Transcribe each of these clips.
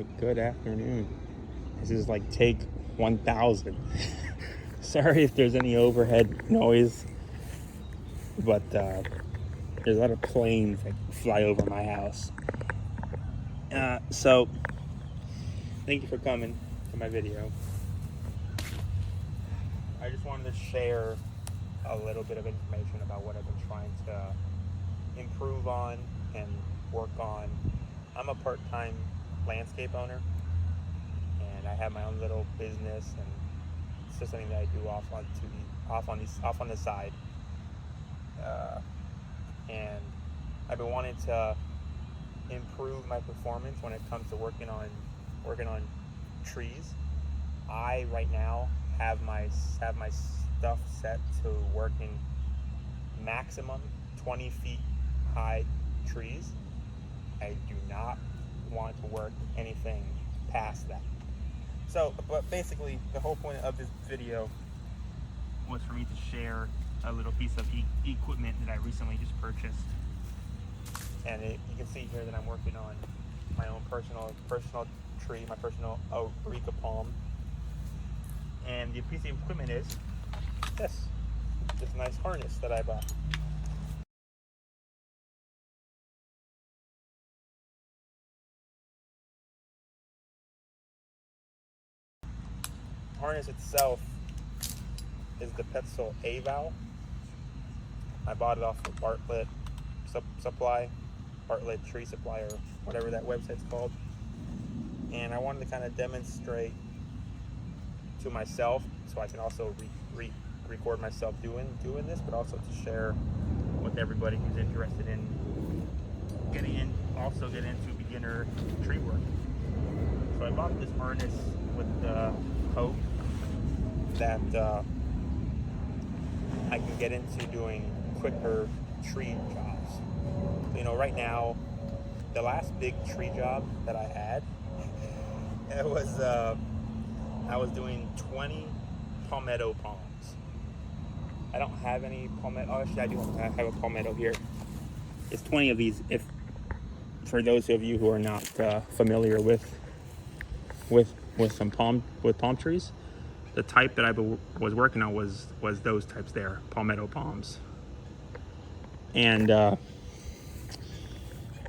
Alright, good afternoon. This is like take 1000. Sorry if there's any overhead noise, but there's a lot of planes that fly over my house. So, thank you for coming to my video. I just wanted to share a little bit of information about what I've been trying to improve on and work on. I'm a part-time landscape owner, and I have my own little business, and it's just something that I do off on the side. And I've been wanting to improve my performance when it comes to working on trees. I right now have my stuff set to working maximum 20 feet high trees. I do not want to work anything past that. So, but basically the whole point of this video was for me to share a little piece of equipment that I recently just purchased. And you can see here that I'm working on my own personal tree, my personal Eureka palm. And the piece of equipment is this nice harness that I bought. Harness itself is the Petzl Avao. I bought it off of Bartlett Tree Supply, or whatever that website's called. And I wanted to kind of demonstrate to myself, so I can also record myself doing this, but also to share with everybody who's interested in getting into beginner tree work. So I bought this harness with the hope that I can get into doing quicker tree jobs. You know, right now, the last big tree job that I had, it was I was doing 20 Palmetto Palms. I don't have any palmetto. Oh, actually, I do. I have a palmetto here. It's 20 of these. If for those of you who are not familiar with palm trees, the type that I was working on was those types there, Palmetto Palms. And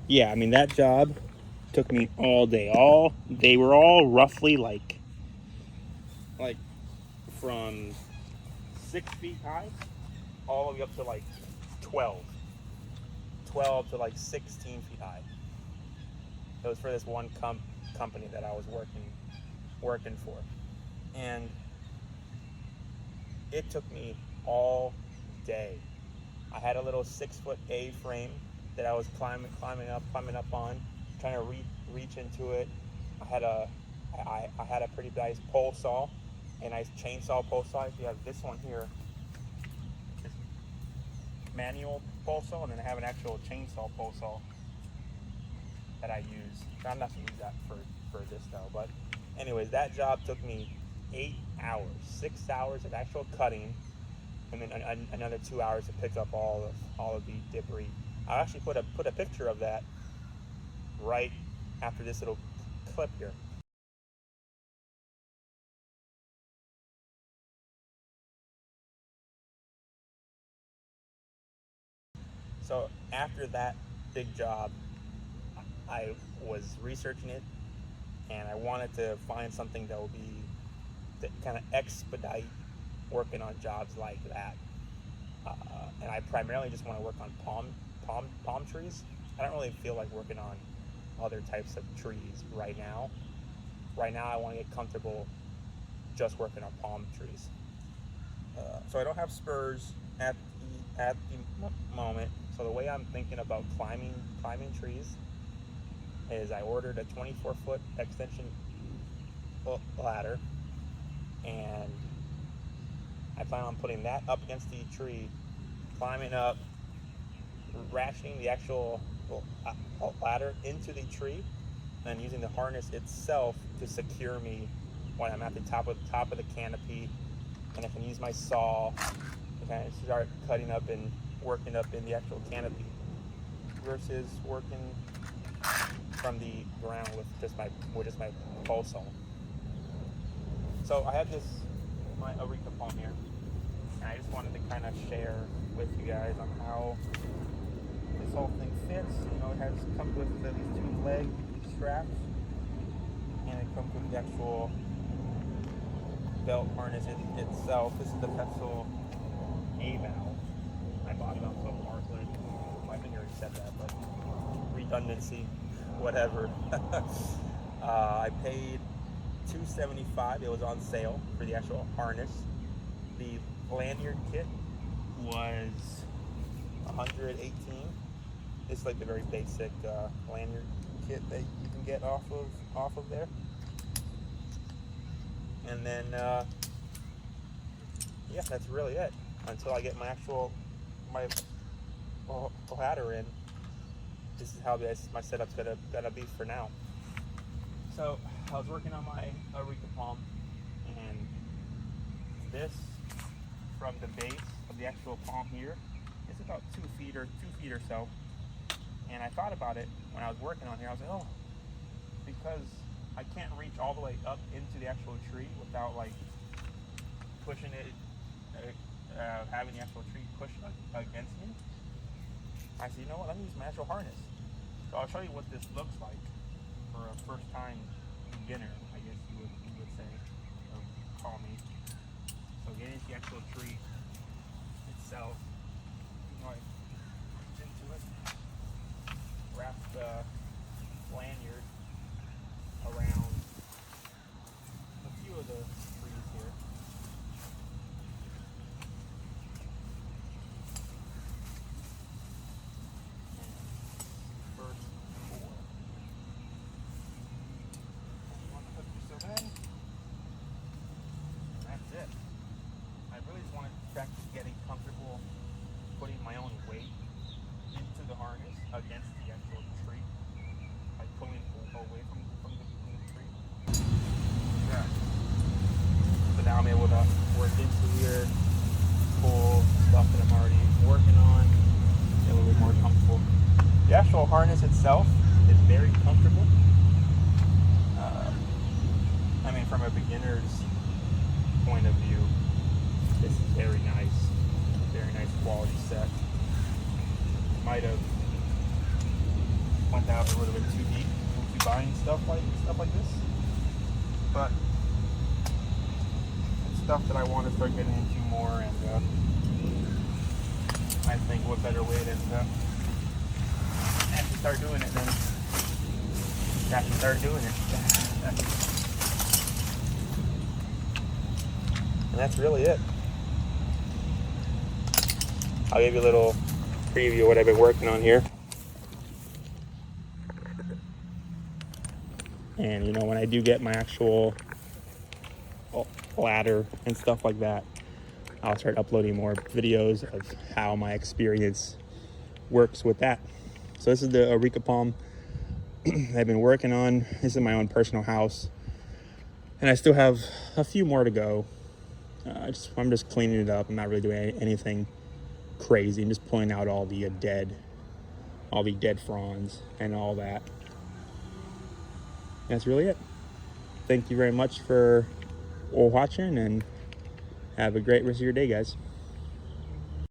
yeah, I mean, that job took me all day. They were all roughly like from 6 feet high all the way up to like 12 to like 16 feet high. It was for this one company that I was working for, and it took me all day. I had a little 6-foot A-frame that I was climbing up on, trying to reach into it. I had a pretty nice pole saw, a nice chainsaw pole saw. You have this one here, this manual pole saw, and then I have an actual chainsaw pole saw that I use. I'm not going to use that for this though, but anyways, that job took me 8 hours, 6 hours of actual cutting, and then another 2 hours to pick up all of the debris. I'll actually put a picture of that right after this little clip here. So after that big job, I was researching it, and I wanted to find something that would be to kind of expedite working on jobs like that. And I primarily just want to work on palm trees. I don't really feel like working on other types of trees right now. Right now, I want to get comfortable just working on palm trees. So I don't have spurs at the moment. So the way I'm thinking about climbing trees is I ordered a 24-foot extension ladder, and I plan on putting that up against the tree, climbing up, ratcheting the actual ladder into the tree, and using the harness itself to secure me when I'm at the top of the canopy, and I can use my saw to kind of start cutting up and working up in the actual canopy, versus working from the ground with just my pole saw. So I have my Aretha Palm here, and I just wanted to kind of share with you guys on how this whole thing fits. You know, it comes with these 2 leg straps, and it comes with the actual belt harness itself. This is the Petzl Avao. I bought it off of Markland. I think I already said that, but redundancy, whatever. I paid $275. It was on sale for the actual harness. The lanyard kit was $118. It's like the very basic lanyard kit that you can get off of there. And then yeah, that's really it until I get my ladder in. This is how my setup's gonna be for now. So I was working on my Aretha Palm, and this from the base of the actual palm here is about 2 feet or so. And I thought about it when I was working on here. I was like, oh, because I can't reach all the way up into the actual tree without like pushing it, having the actual tree push against me. I said, you know what, let me use my actual harness. So I'll show you what this looks like for a first time beginner, I guess you would say, or call me. So getting into the actual tree itself, you know, I reach into it, wrap the lanyard around a few of the trees here. Practice getting comfortable putting my own weight into the harness against the actual tree by pulling away from the tree. Yeah. So now I'm able to work into here, pull stuff that I'm already working on, get a little bit more comfortable. The actual harness itself is very comfortable. I mean, from a beginner's point of view, this is very nice quality set. Might have went out a little bit too deep into buying stuff like this, but it's stuff that I want to start getting into more, and I think what better way than to actually start doing it than to actually start doing it. And that's really it. I'll give you a little preview of what I've been working on here. And you know, when I do get my actual ladder and stuff like that, I'll start uploading more videos of how my experience works with that. So this is the Aretha Palm I've been working on. This is my own personal house, and I still have a few more to go. I'm just cleaning it up. I'm not really doing anything crazy. I'm just pulling out all the dead fronds and all that. That's really it. Thank you very much for watching, and have a great rest of your day, guys.